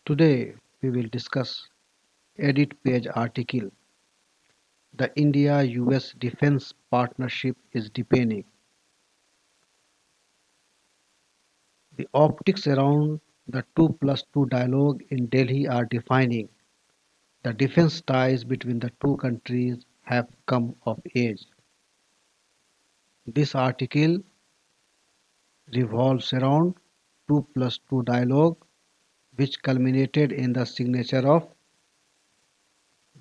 Today we will discuss edit page article. The India-US defense partnership is deepening. The optics around the 2+2 dialogue in Delhi are defining. The defense ties between the two countries have come of age. This article revolves around 2+2 dialogue, which culminated in the signature of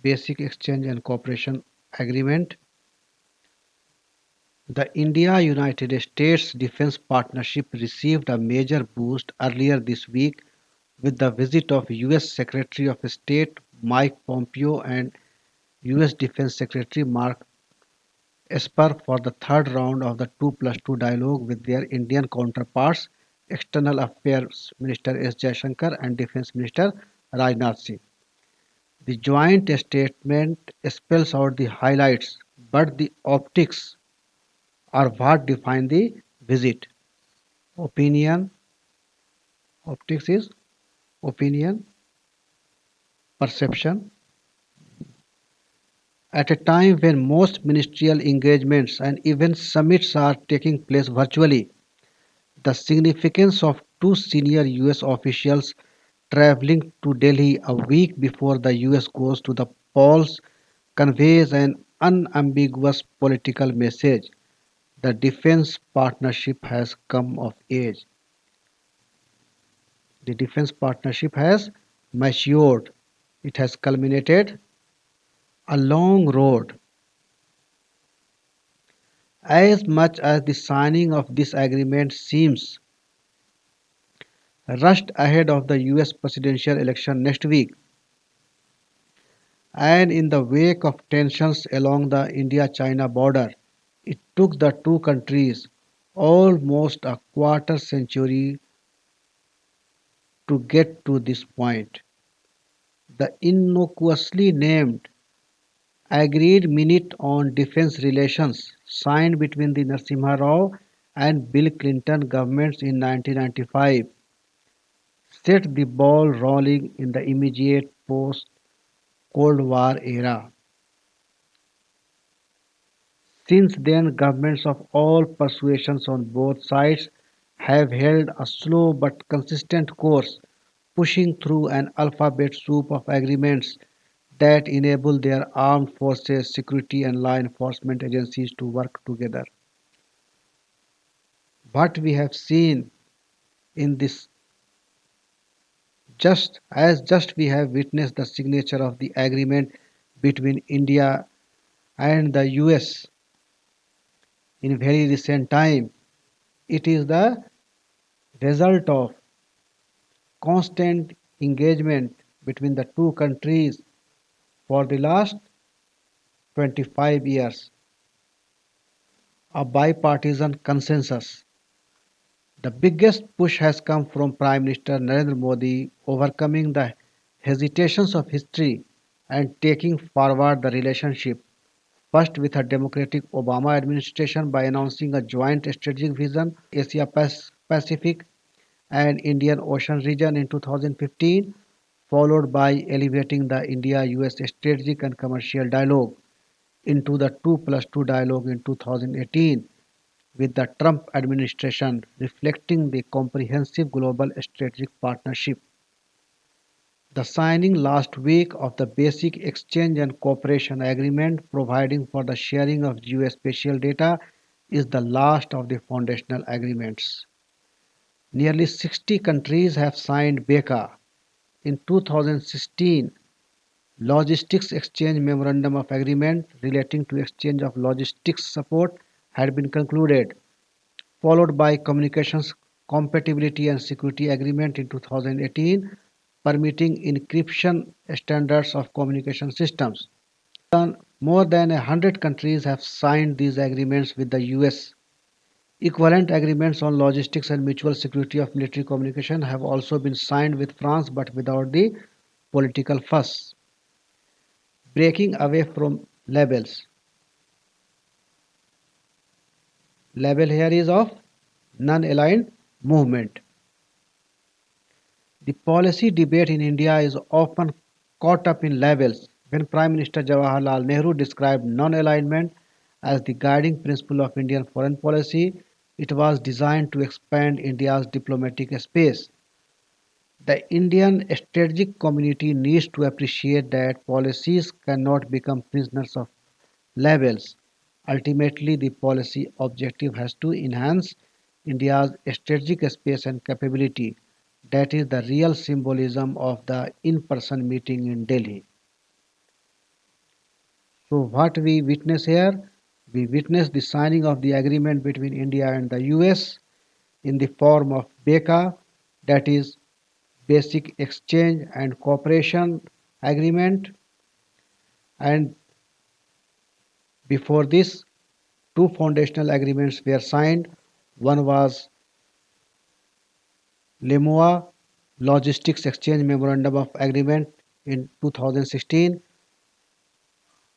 Basic Exchange and Cooperation Agreement. The India-United States defense partnership received a major boost earlier this week with the visit of US Secretary of State Mike Pompeo and US Defense Secretary Mark Esper for the third round of the 2+2 dialogue with their Indian counterparts, External Affairs Minister S. Jaishankar and Defense Minister Rajnath Singh. The joint statement spells out the highlights, but the optics are what define the visit. Opinion, optics is opinion, perception. At a time when most ministerial engagements and even summits are taking place virtually, the significance of two senior US officials traveling to Delhi a week before the US goes to the polls conveys an unambiguous political message. The defense partnership has come of age. The defense partnership has matured. It has culminated a long road. As much as the signing of this agreement seems rushed ahead of the US presidential election next week, and in the wake of tensions along the India-China border, it took the two countries almost a quarter century to get to this point. The innocuously named Agreed Minute on Defense Relations signed between the Narasimha Rao and Bill Clinton governments in 1995 set the ball rolling in the immediate post-Cold War era. Since then, governments of all persuasions on both sides have held a slow but consistent course, pushing through an alphabet soup of agreements that enable their armed forces, security, and law enforcement agencies to work together. What we have seen in this just we have witnessed the signature of the agreement between India and the US in very recent time. It is the result of constant engagement between the two countries for the last 25 years, a bipartisan consensus. The biggest push has come from Prime Minister Narendra Modi overcoming the hesitations of history and taking forward the relationship, first with a democratic Obama administration by announcing a joint strategic vision Asia Pacific and Indian Ocean region in 2015, followed by elevating the India-US strategic and commercial dialogue into the 2+2 dialogue in 2018 with the Trump administration, reflecting the comprehensive global strategic partnership. The signing last week of the Basic Exchange and Cooperation Agreement providing for the sharing of geospatial data is the last of the foundational agreements. Nearly 60 countries have signed BECA. In 2016, Logistics Exchange Memorandum of Agreement relating to exchange of logistics support had been concluded, followed by Communications Compatibility and Security Agreement in 2018, permitting encryption standards of communication systems. More than 100 countries have signed these agreements with the US. Equivalent agreements on logistics and mutual security of military communication have also been signed with France but without the political fuss. Breaking away from labels. Label here is of non-aligned movement. The policy debate in India is often caught up in labels. When Prime Minister Jawaharlal Nehru described non alignment as the guiding principle of Indian foreign policy, it was designed to expand India's diplomatic space. The Indian strategic community needs to appreciate that policies cannot become prisoners of labels. Ultimately, the policy objective has to enhance India's strategic space and capability. That is the real symbolism of the in person meeting in Delhi. So, what we witness here? We witness the signing of the agreement between India and the US in the form of BECA, that is Basic Exchange and Cooperation Agreement, and before this, two foundational agreements were signed. One was LEMUA Logistics Exchange Memorandum of Agreement in 2016,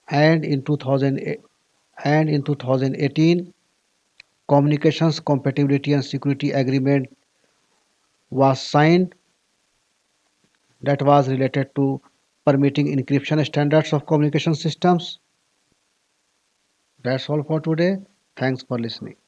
and in 2018 Communications Compatibility and Security Agreement was signed, that was related to permitting encryption standards of communication systems. That's all for today. Thanks for listening.